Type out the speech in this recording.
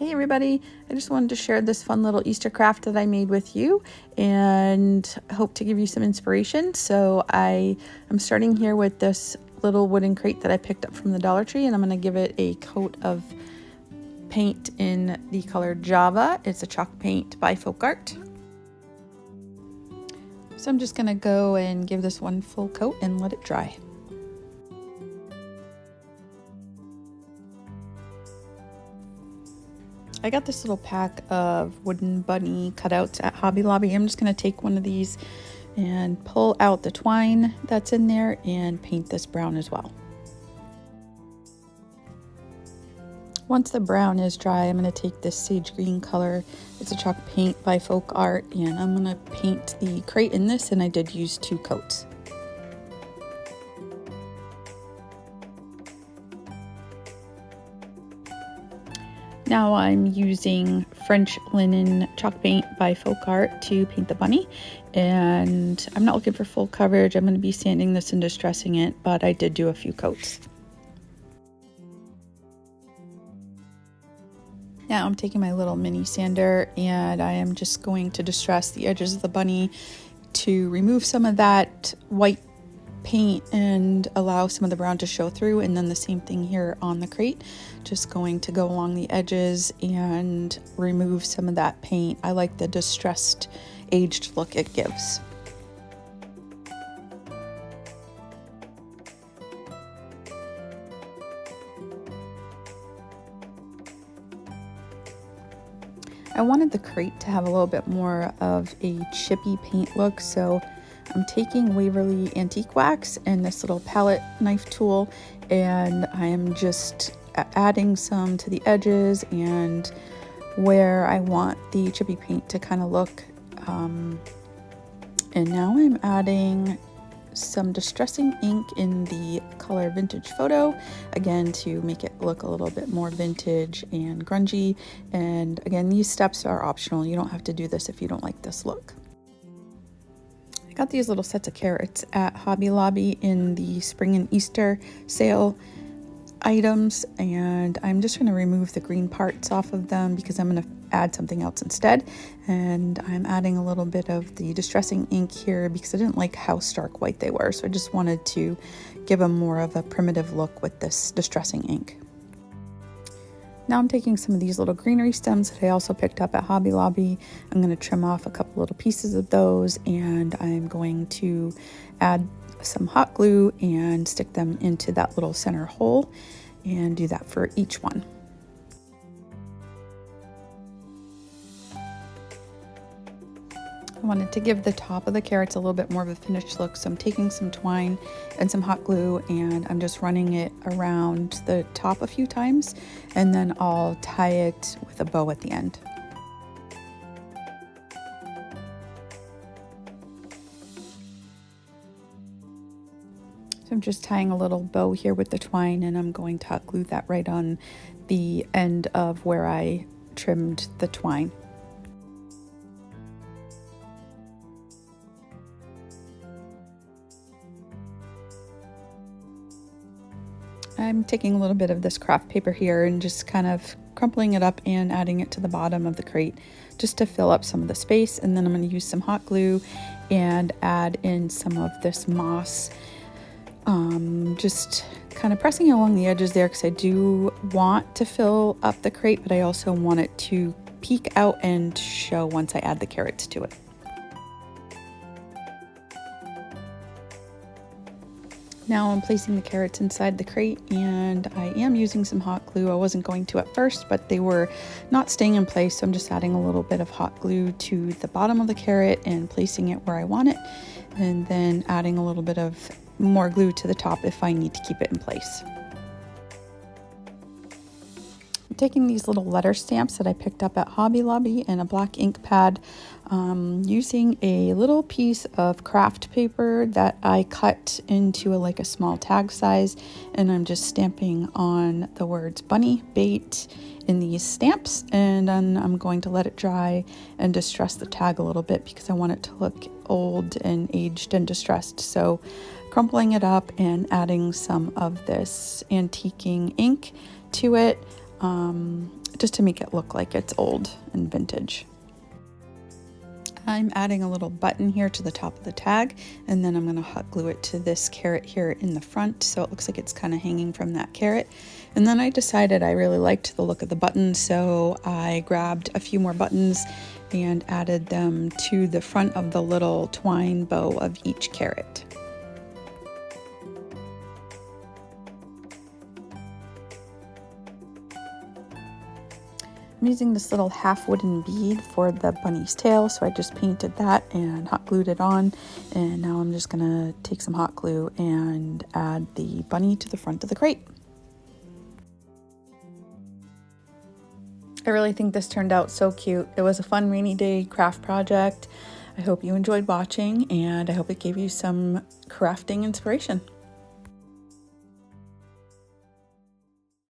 Hey everybody, I just wanted to share this fun little Easter craft that I made with you and hope to give you some inspiration. So I am starting here with this little wooden crate that I picked up from the Dollar Tree, and I'm going to give it a coat of paint in the color Java. It's a chalk paint by Folk Art. So I'm just going to go and give this one full coat and let it dry. I got this little pack of wooden bunny cutouts at Hobby Lobby. I'm just going to take one of these and pull out the twine that's in there and paint this brown as well. Once the brown is dry, I'm going to take this sage green color. It's a chalk paint by Folk Art, and I'm going to paint the crate in this, and I did use 2 coats. Now I'm using French linen chalk paint by Folk Art to paint the bunny, and I'm not looking for full coverage. I'm going to be sanding this and distressing it, but I did do a few coats. Now I'm taking my little mini sander and I am just going to distress the edges of the bunny to remove some of that white paint and allow some of the brown to show through, and then the same thing here on the crate, just going to go along the edges and remove some of that paint. I like the distressed aged look it gives. I wanted the crate to have a little bit more of a chippy paint look, so I'm taking Waverly Antique Wax and this little palette knife tool, and I am just adding some to the edges and where I want the chippy paint to kind of look. And now I'm adding some distressing ink in the color Vintage Photo, again to make it look a little bit more vintage and grungy. And again, these steps are optional. You don't have to do this if you don't like this look. I got these little sets of carrots at Hobby Lobby in the spring and Easter sale items, and I'm just going to remove the green parts off of them because I'm going to add something else instead. And I'm adding a little bit of the distressing ink here because I didn't like how stark white they were, so I just wanted to give them more of a primitive look with this distressing ink. Now I'm taking some of these little greenery stems that I also picked up at Hobby Lobby. I'm going to trim off a couple little pieces of those, and I'm going to add some hot glue and stick them into that little center hole and do that for each one. I wanted to give the top of the carrots a little bit more of a finished look, so I'm taking some twine and some hot glue and I'm just running it around the top a few times, and then I'll tie it with a bow at the end. So I'm just tying a little bow here with the twine, and I'm going to hot glue that right on the end of where I trimmed the twine. I'm taking a little bit of this craft paper here and just kind of crumpling it up and adding it to the bottom of the crate just to fill up some of the space, and then I'm going to use some hot glue and add in some of this moss. Just kind of pressing along the edges there because I do want to fill up the crate, but I also want it to peek out and show once I add the carrots to it. Now I'm placing the carrots inside the crate, and I am using some hot glue. I wasn't going to at first, but they were not staying in place, so I'm just adding a little bit of hot glue to the bottom of the carrot and placing it where I want it, and then adding a little bit of more glue to the top if I need to keep it in place. I'm taking these little letter stamps that I picked up at Hobby Lobby and a black ink pad, using a little piece of craft paper that I cut into like a small tag size, and I'm just stamping on the words bunny bait in these stamps, and then I'm going to let it dry and distress the tag a little bit because I want it to look old and aged and distressed. So crumpling it up and adding some of this antiquing ink to it, just to make it look like it's old and vintage. I'm adding a little button here to the top of the tag, and then I'm going to hot glue it to this carrot here in the front so it looks like it's kind of hanging from that carrot. And then I decided I really liked the look of the button, so I grabbed a few more buttons and added them to the front of the little twine bow of each carrot. I'm using this little half wooden bead for the bunny's tail, so I just painted that and hot glued it on, and now I'm just gonna take some hot glue and add the bunny to the front of the crate. I really think this turned out so cute. It was a fun rainy day craft project. I hope you enjoyed watching, and I hope it gave you some crafting inspiration.